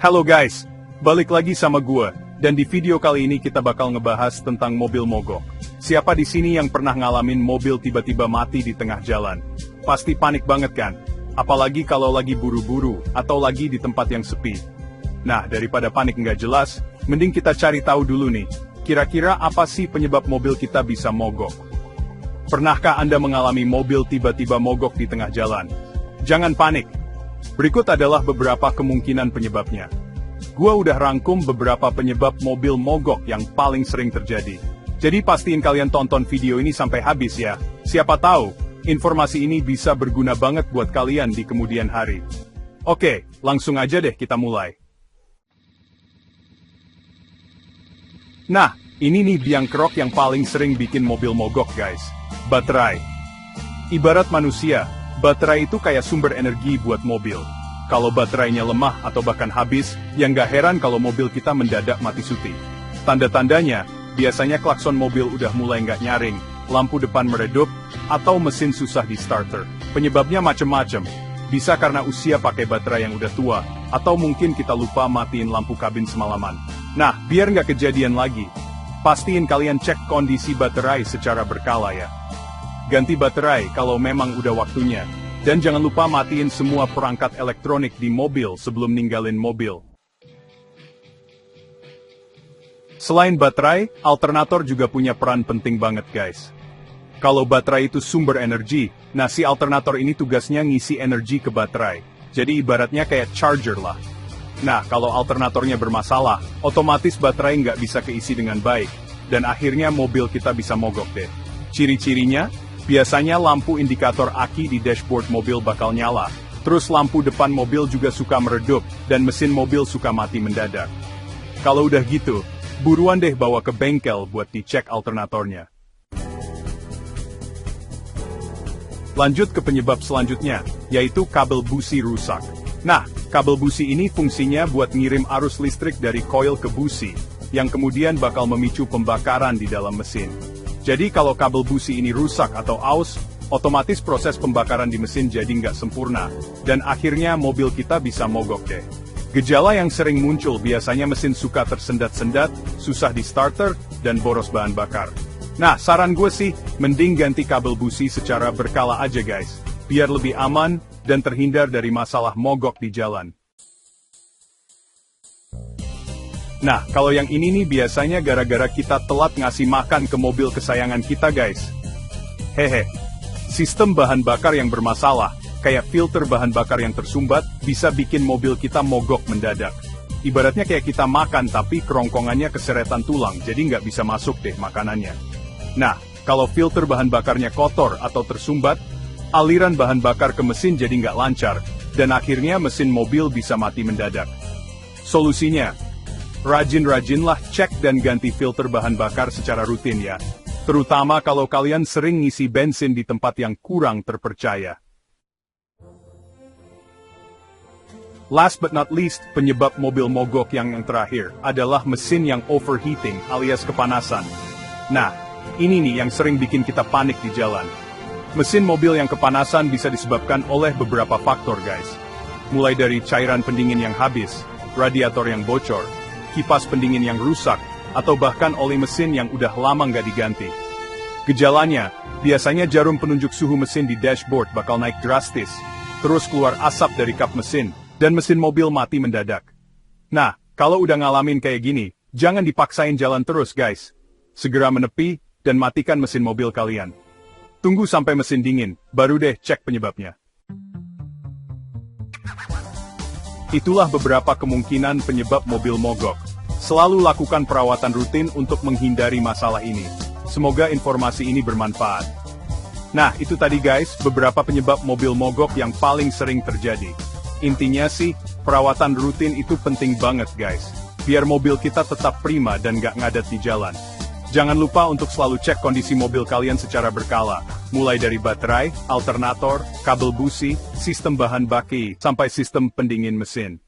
Halo guys, balik lagi sama gua, dan di video kali ini kita bakal ngebahas tentang mobil mogok. Siapa di sini yang pernah ngalamin mobil tiba-tiba mati di tengah jalan? Pasti panik banget kan? Apalagi kalau lagi buru-buru, atau lagi di tempat yang sepi. Nah, daripada panik nggak jelas, mending kita cari tahu dulu nih, kira-kira apa sih penyebab mobil kita bisa mogok? Pernahkah Anda mengalami mobil tiba-tiba mogok di tengah jalan? Jangan panik. Berikut adalah beberapa kemungkinan penyebabnya. Gua udah rangkum beberapa penyebab mobil mogok yang paling sering terjadi. Jadi pastiin kalian tonton video ini sampai habis ya. Siapa tahu, informasi ini bisa berguna banget buat kalian di kemudian hari. Oke, langsung aja deh kita mulai. Nah, ini nih biang kerok yang paling sering bikin mobil mogok guys. Baterai. Ibarat manusia, baterai itu kayak sumber energi buat mobil. Kalau baterainya lemah atau bahkan habis, ya nggak heran kalau mobil kita mendadak mati suri. Tanda-tandanya, biasanya klakson mobil udah mulai nggak nyaring, lampu depan meredup, atau mesin susah di starter. Penyebabnya macem-macem. Bisa karena usia pakai baterai yang udah tua, atau mungkin kita lupa matiin lampu kabin semalaman. Nah, biar nggak kejadian lagi, pastiin kalian cek kondisi baterai secara berkala ya. Ganti baterai kalau memang udah waktunya. Dan jangan lupa matiin semua perangkat elektronik di mobil sebelum ninggalin mobil. Selain baterai, alternator juga punya peran penting banget guys. Kalau baterai itu sumber energi, nah si alternator ini tugasnya ngisi energi ke baterai. Jadi ibaratnya kayak charger lah. Nah, kalau alternatornya bermasalah, otomatis baterai nggak bisa keisi dengan baik. Dan akhirnya mobil kita bisa mogok deh. Ciri-cirinya? Biasanya lampu indikator aki di dashboard mobil bakal nyala, terus lampu depan mobil juga suka meredup, dan mesin mobil suka mati mendadak. Kalau udah gitu, buruan deh bawa ke bengkel buat dicek alternatornya. Lanjut ke penyebab selanjutnya, yaitu kabel busi rusak. Nah, kabel busi ini fungsinya buat ngirim arus listrik dari koil ke busi, yang kemudian bakal memicu pembakaran di dalam mesin. Jadi kalau kabel busi ini rusak atau aus, otomatis proses pembakaran di mesin jadi nggak sempurna, dan akhirnya mobil kita bisa mogok deh. Gejala yang sering muncul biasanya mesin suka tersendat-sendat, susah di starter, dan boros bahan bakar. Nah, saran gue sih, mending ganti kabel busi secara berkala aja guys, biar lebih aman, dan terhindar dari masalah mogok di jalan. Nah, kalau yang ini nih biasanya gara-gara kita telat ngasih makan ke mobil kesayangan kita guys. Hehe. Sistem bahan bakar yang bermasalah, kayak filter bahan bakar yang tersumbat, bisa bikin mobil kita mogok mendadak. Ibaratnya kayak kita makan tapi kerongkongannya keseretan tulang, jadi nggak bisa masuk deh makanannya. Nah, kalau filter bahan bakarnya kotor atau tersumbat, aliran bahan bakar ke mesin jadi nggak lancar, dan akhirnya mesin mobil bisa mati mendadak. Solusinya, rajin-rajinlah cek dan ganti filter bahan bakar secara rutin ya. Terutama kalau kalian sering ngisi bensin di tempat yang kurang terpercaya. Last but not least, penyebab mobil mogok yang terakhir adalah mesin yang overheating alias kepanasan. Nah, ini nih yang sering bikin kita panik di jalan. Mesin mobil yang kepanasan bisa disebabkan oleh beberapa faktor guys. Mulai dari cairan pendingin yang habis, radiator yang bocor, kipas pendingin yang rusak, atau bahkan oli mesin yang udah lama nggak diganti. Gejalanya, biasanya jarum penunjuk suhu mesin di dashboard bakal naik drastis, terus keluar asap dari kap mesin, dan mesin mobil mati mendadak. Nah, kalau udah ngalamin kayak gini, jangan dipaksain jalan terus guys. Segera menepi, dan matikan mesin mobil kalian. Tunggu sampai mesin dingin, baru deh cek penyebabnya. Itulah beberapa kemungkinan penyebab mobil mogok. Selalu lakukan perawatan rutin untuk menghindari masalah ini. Semoga informasi ini bermanfaat. Nah, itu tadi guys, beberapa penyebab mobil mogok yang paling sering terjadi. Intinya sih, perawatan rutin itu penting banget guys. Biar mobil kita tetap prima dan nggak ngadat di jalan. Jangan lupa untuk selalu cek kondisi mobil kalian secara berkala, mulai dari baterai, alternator, kabel busi, sistem bahan baki, sampai sistem pendingin mesin.